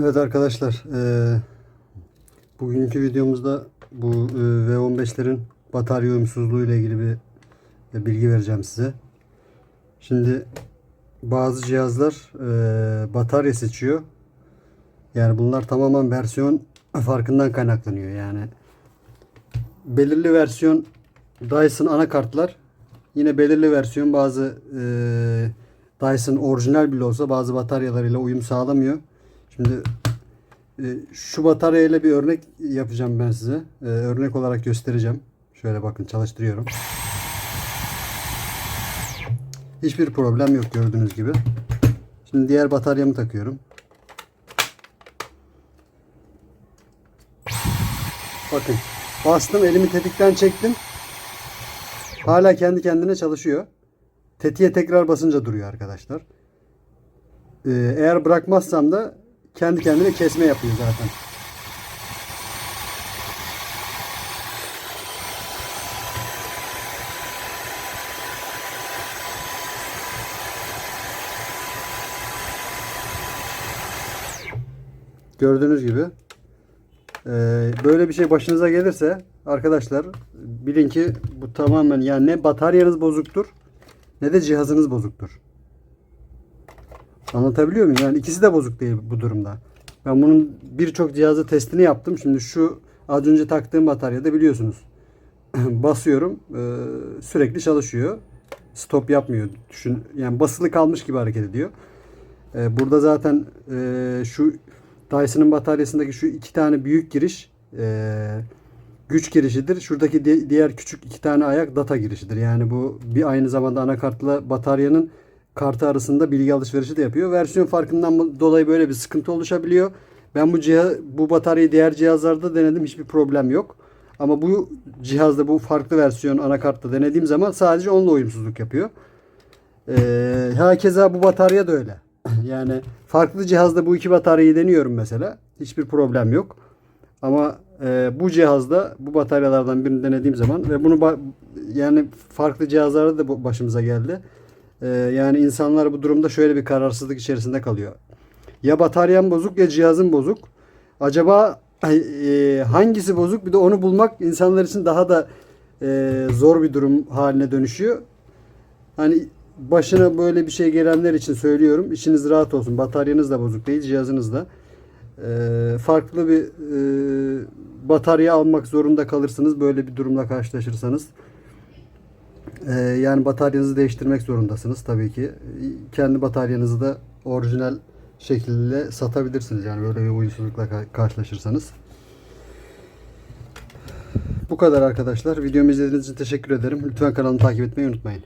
Evet arkadaşlar, bugünkü videomuzda bu V15'lerin batarya uyumsuzluğu ile ilgili bir bilgi vereceğim size. Şimdi bazı cihazlar batarya seçiyor. Yani bunlar tamamen versiyon farkından kaynaklanıyor. Yani belirli versiyon Dyson anakartlar, yine belirli versiyon bazı Dyson orijinal bile olsa bazı bataryalarıyla uyum sağlamıyor. Şimdi şu batarya ile bir örnek yapacağım ben size. Örnek olarak göstereceğim. Şöyle bakın, çalıştırıyorum. Hiçbir problem yok gördüğünüz gibi. Şimdi diğer bataryamı takıyorum. Bakın, bastım, elimi tetikten çektim. Hala kendi kendine çalışıyor. Tetiğe tekrar basınca duruyor arkadaşlar. Eğer bırakmazsam da kendi kendine kesme yapıyor zaten. Gördüğünüz gibi böyle bir şey başınıza gelirse arkadaşlar, bilin ki bu tamamen, yani ne bataryanız bozuktur ne de cihazınız bozuktur. Anlatabiliyor muyum? Yani ikisi de bozuk değil bu durumda. Ben bunun birçok cihazı testini yaptım. Şimdi şu az önce taktığım bataryada biliyorsunuz. Basıyorum, sürekli çalışıyor. Stop yapmıyor. Düşün, yani basılı kalmış gibi hareket ediyor. Burada zaten şu Dyson'ın bataryasındaki şu iki tane büyük giriş güç girişidir. Şuradaki diğer küçük iki tane ayak data girişidir. Yani bu bir aynı zamanda anakartla bataryanın kartı arasında bilgi alışverişi de yapıyor. Versiyon farkından dolayı böyle bir sıkıntı oluşabiliyor. Ben bu bataryayı diğer cihazlarda denedim. Hiçbir problem yok. Ama bu cihazda, bu farklı versiyon anakartta denediğim zaman sadece onunla uyumsuzluk yapıyor. Hakeza bu batarya da öyle. Yani farklı cihazda bu iki bataryayı deniyorum mesela. Hiçbir problem yok. Ama bu cihazda bu bataryalardan birini denediğim zaman ve bunu yani farklı cihazlarda da bu başımıza geldi. Yani insanlar bu durumda şöyle bir kararsızlık içerisinde kalıyor. Ya bataryam bozuk ya cihazım bozuk. Acaba hangisi bozuk? Bir de onu bulmak insanlar için daha da zor bir durum haline dönüşüyor. Hani başına böyle bir şey gelenler için söylüyorum. İçiniz rahat olsun. Bataryanız da bozuk değil, cihazınız da. Farklı bir batarya almak zorunda kalırsınız böyle bir durumla karşılaşırsanız. Yani bataryanızı değiştirmek zorundasınız tabii ki. Kendi bataryanızı da orijinal şekilde satabilirsiniz. Yani böyle bir uyumsuzlukla karşılaşırsanız. Bu kadar arkadaşlar. Videomu izlediğiniz için teşekkür ederim. Lütfen kanalımı takip etmeyi unutmayın.